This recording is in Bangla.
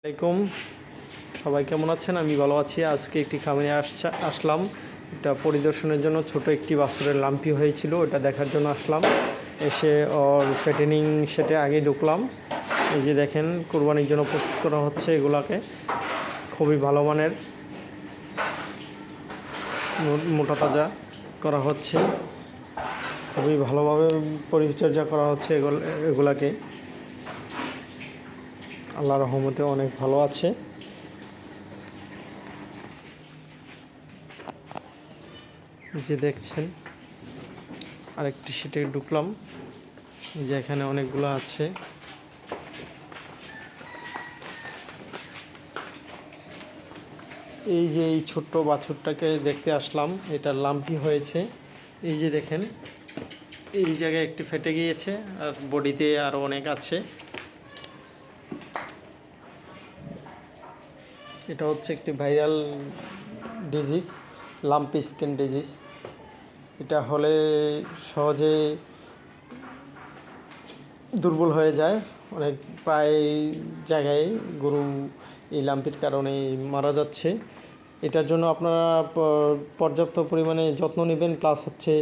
আসসালামাইকুম, সবাই কেমন আছেন? আমি ভালো আছি। আজকে একটি খামারে আসলাম এটা পরিদর্শনের জন্য। ছোট একটি বাছুরের লাম্পি হয়েছিল, ওটা দেখার জন্য আসলাম। এসে ওর ফ্যাটেনিং সেটে আগে ঢুকলাম। এই যে দেখেন, কোরবানির জন্য প্রস্তুত করা হচ্ছে এগুলাকে। খুবই ভালো মানের মোটা তাজা করা হচ্ছে, খুবই ভালোভাবে পরিচর্যা করা হচ্ছে এগুলাকে। আল্লাহর রহমতে অনেক ভালো আছে। যে দেখছেন, আরেকটি সিটে ঢুকলাম। যে এখানে অনেকগুলো আছে। এই যে এই ছোট্ট বাছুরটাকে দেখতে আসলাম, এটা লাম্পি হয়েছে। এই যে দেখেন, এই জায়গায় একটি ফেটে গিয়েছে, আর বডিতে আরও অনেক আছে। এটা হচ্ছে একটি viral disease, lumpy skin disease. এটা হলে সহজে দুর্বল হয়ে যায় অনেক, প্রায় জায়গায় গরু এই লাম্পির কারণে মারা যাচ্ছে। এটার জন্য আপনারা পর্যাপ্ত পরিমাণে যত্ন নেবেন, প্লাস হচ্ছে